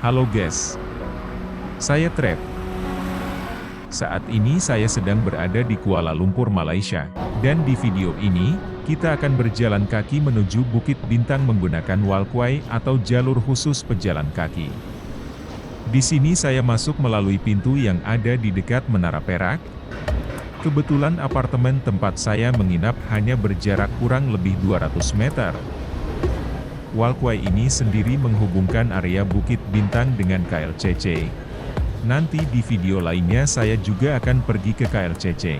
Halo guys, saya Trep. Saat ini saya sedang berada di Kuala Lumpur, Malaysia. Dan di video ini, kita akan berjalan kaki menuju Bukit Bintang menggunakan walkway atau jalur khusus pejalan kaki. Di sini saya masuk melalui pintu yang ada di dekat Menara Perak. Kebetulan apartemen tempat saya menginap hanya berjarak kurang lebih 200 meter. Walkway ini sendiri menghubungkan area Bukit Bintang dengan KLCC. Nanti di video lainnya saya juga akan pergi ke KLCC.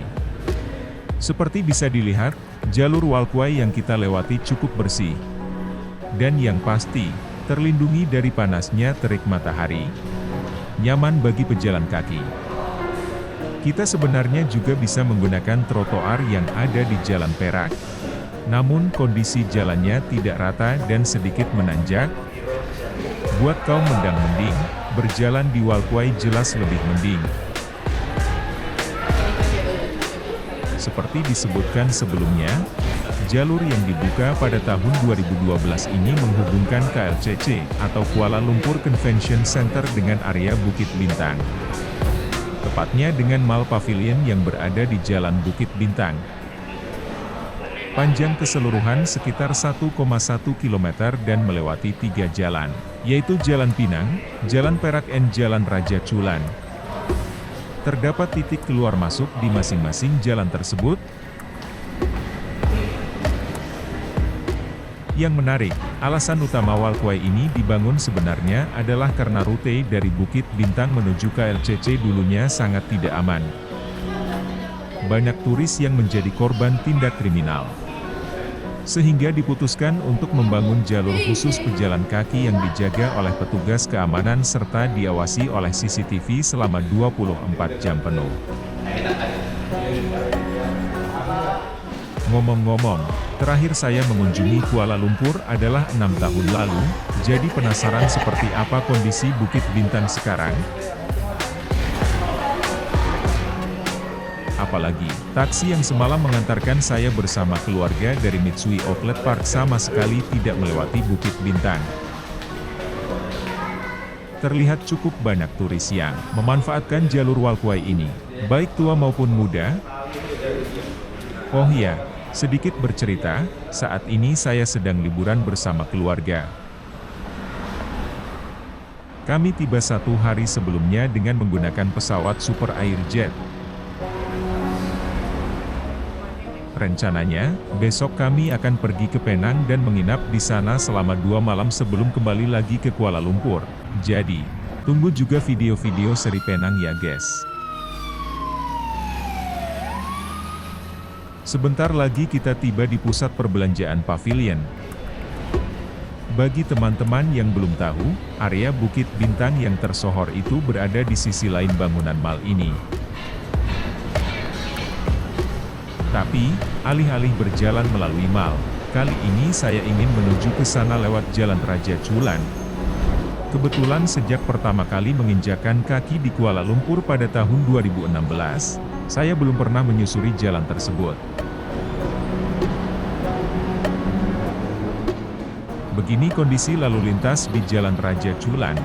Seperti bisa dilihat, jalur walkway yang kita lewati cukup bersih. Dan yang pasti, terlindungi dari panasnya terik matahari. Nyaman bagi pejalan kaki. Kita sebenarnya juga bisa menggunakan trotoar yang ada di Jalan Perak. Namun kondisi jalannya tidak rata dan sedikit menanjak. Buat kaum mendang-mending, berjalan di walkway jelas lebih mending. Seperti disebutkan sebelumnya, jalur yang dibuka pada tahun 2012 ini menghubungkan KLCC atau Kuala Lumpur Convention Center dengan area Bukit Bintang. Tepatnya dengan Mall Pavilion yang berada di Jalan Bukit Bintang. Panjang keseluruhan sekitar 1,1 km dan melewati 3 jalan, yaitu Jalan Pinang, Jalan Perak dan Jalan Raja Chulan. Terdapat titik keluar masuk di masing-masing jalan tersebut. Yang menarik, alasan utama walkway ini dibangun sebenarnya adalah karena rute dari Bukit Bintang menuju KLCC dulunya sangat tidak aman. Banyak turis yang menjadi korban tindak kriminal. Sehingga diputuskan untuk membangun jalur khusus pejalan kaki yang dijaga oleh petugas keamanan serta diawasi oleh CCTV selama 24 jam penuh. Ngomong-ngomong, terakhir saya mengunjungi Kuala Lumpur adalah 6 tahun lalu, jadi penasaran seperti apa kondisi Bukit Bintang sekarang? Apalagi, taksi yang semalam mengantarkan saya bersama keluarga dari Mitsui Outlet Park sama sekali tidak melewati Bukit Bintang. Terlihat cukup banyak turis yang memanfaatkan jalur walkway ini, baik tua maupun muda. Oh iya, sedikit bercerita, saat ini saya sedang liburan bersama keluarga. Kami tiba 1 hari sebelumnya dengan menggunakan pesawat Super Airjet. Rencananya, besok kami akan pergi ke Penang dan menginap di sana selama 2 malam sebelum kembali lagi ke Kuala Lumpur. Jadi, tunggu juga video-video seri Penang ya guys. Sebentar lagi kita tiba di pusat perbelanjaan Pavilion. Bagi teman-teman yang belum tahu, area Bukit Bintang yang tersohor itu berada di sisi lain bangunan mall ini. Tapi, alih-alih berjalan melalui mall, kali ini saya ingin menuju ke sana lewat Jalan Raja Chulan. Kebetulan sejak pertama kali menginjakkan kaki di Kuala Lumpur pada tahun 2016, saya belum pernah menyusuri jalan tersebut. Begini kondisi lalu lintas di Jalan Raja Chulan.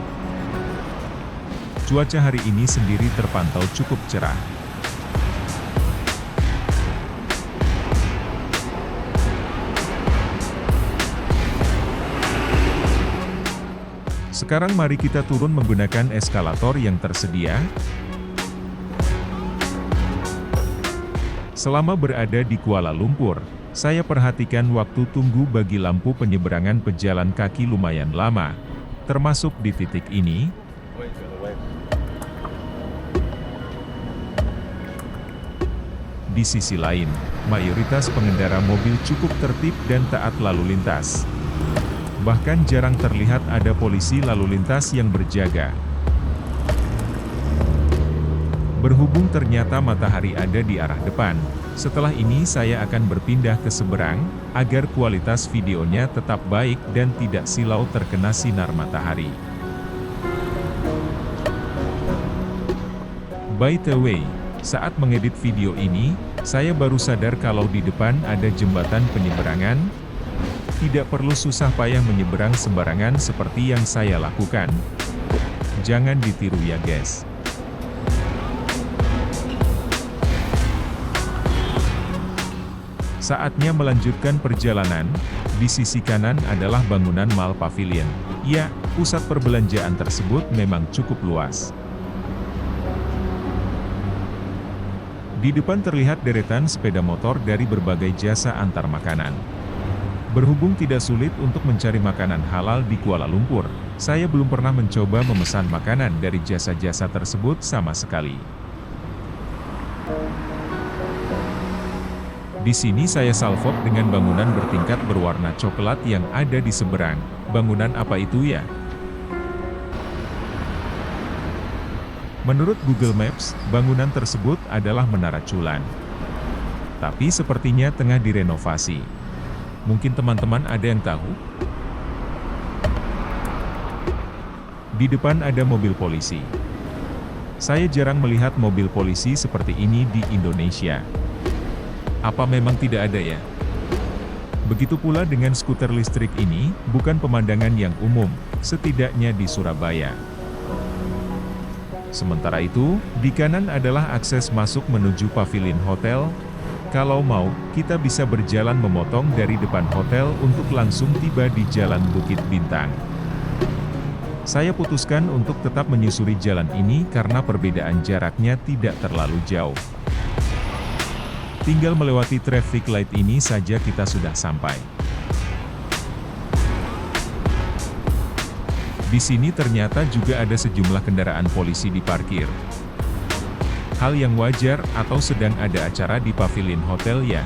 Cuaca hari ini sendiri terpantau cukup cerah. Sekarang mari kita turun menggunakan eskalator yang tersedia. Selama berada di Kuala Lumpur, saya perhatikan waktu tunggu bagi lampu penyeberangan pejalan kaki lumayan lama, termasuk di titik ini. Di sisi lain, mayoritas pengendara mobil cukup tertib dan taat lalu lintas. Bahkan jarang terlihat ada polisi lalu lintas yang berjaga. Berhubung ternyata matahari ada di arah depan, setelah ini saya akan berpindah ke seberang, agar kualitas videonya tetap baik dan tidak silau terkena sinar matahari. By the way, saat mengedit video ini, saya baru sadar kalau di depan ada jembatan penyeberangan. Tidak perlu susah payah menyeberang sembarangan seperti yang saya lakukan. Jangan ditiru ya guys. Saatnya melanjutkan perjalanan. Di sisi kanan adalah bangunan Mall Pavilion. Ya, pusat perbelanjaan tersebut memang cukup luas. Di depan terlihat deretan sepeda motor dari berbagai jasa antar makanan. Berhubung tidak sulit untuk mencari makanan halal di Kuala Lumpur, saya belum pernah mencoba memesan makanan dari jasa-jasa tersebut sama sekali. Di sini saya salvok dengan bangunan bertingkat berwarna coklat yang ada di seberang. Bangunan apa itu ya? Menurut Google Maps, bangunan tersebut adalah Menara Culan. Tapi sepertinya tengah direnovasi. Mungkin teman-teman ada yang tahu? Di depan ada mobil polisi. Saya jarang melihat mobil polisi seperti ini di Indonesia. Apa memang tidak ada ya? Begitu pula dengan skuter listrik ini, bukan pemandangan yang umum, setidaknya di Surabaya. Sementara itu, di kanan adalah akses masuk menuju Pavilion Hotel. Kalau mau, kita bisa berjalan memotong dari depan hotel untuk langsung tiba di Jalan Bukit Bintang. Saya putuskan untuk tetap menyusuri jalan ini karena perbedaan jaraknya tidak terlalu jauh. Tinggal melewati traffic light ini saja kita sudah sampai. Di sini ternyata juga ada sejumlah kendaraan polisi diparkir. Hal yang wajar atau sedang ada acara di Pavilion Hotel ya.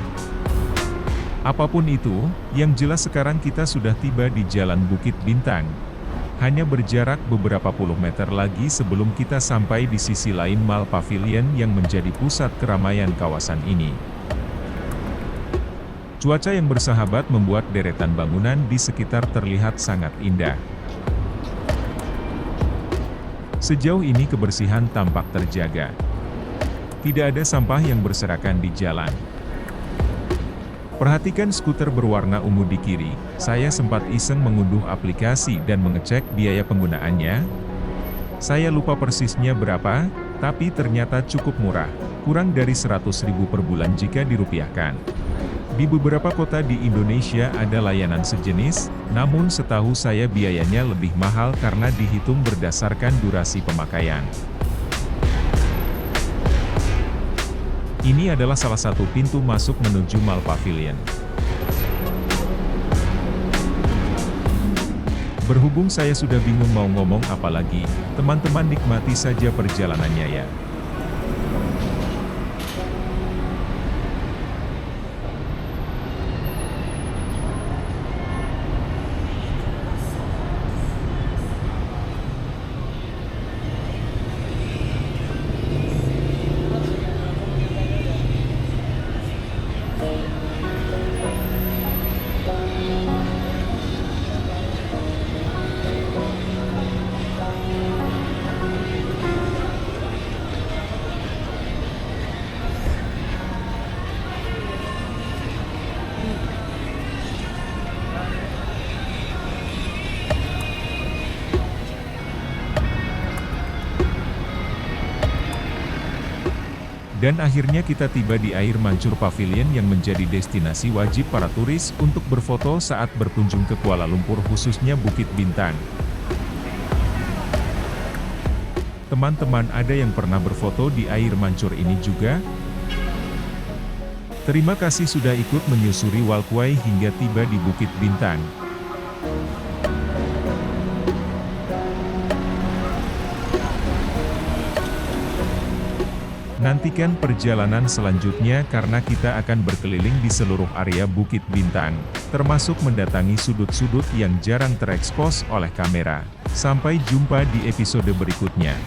Apapun itu, yang jelas sekarang kita sudah tiba di Jalan Bukit Bintang. Hanya berjarak beberapa puluh meter lagi sebelum kita sampai di sisi lain Mall Pavilion yang menjadi pusat keramaian kawasan ini. Cuaca yang bersahabat membuat deretan bangunan di sekitar terlihat sangat indah. Sejauh ini kebersihan tampak terjaga. Tidak ada sampah yang berserakan di jalan. Perhatikan skuter berwarna ungu di kiri. Saya sempat iseng mengunduh aplikasi dan mengecek biaya penggunaannya. Saya lupa persisnya berapa, tapi ternyata cukup murah. Kurang dari 100.000 per bulan jika dirupiahkan. Di beberapa kota di Indonesia ada layanan sejenis, namun setahu saya biayanya lebih mahal karena dihitung berdasarkan durasi pemakaian. Ini adalah salah satu pintu masuk menuju Mall Pavilion. Berhubung saya sudah bingung mau ngomong apa lagi, teman-teman nikmati saja perjalanannya ya. Dan akhirnya kita tiba di air mancur Pavilion yang menjadi destinasi wajib para turis untuk berfoto saat berkunjung ke Kuala Lumpur khususnya Bukit Bintang. Teman-teman ada yang pernah berfoto di air mancur ini juga? Terima kasih sudah ikut menyusuri walkway hingga tiba di Bukit Bintang. Nantikan perjalanan selanjutnya karena kita akan berkeliling di seluruh area Bukit Bintang, termasuk mendatangi sudut-sudut yang jarang terekspos oleh kamera. Sampai jumpa di episode berikutnya.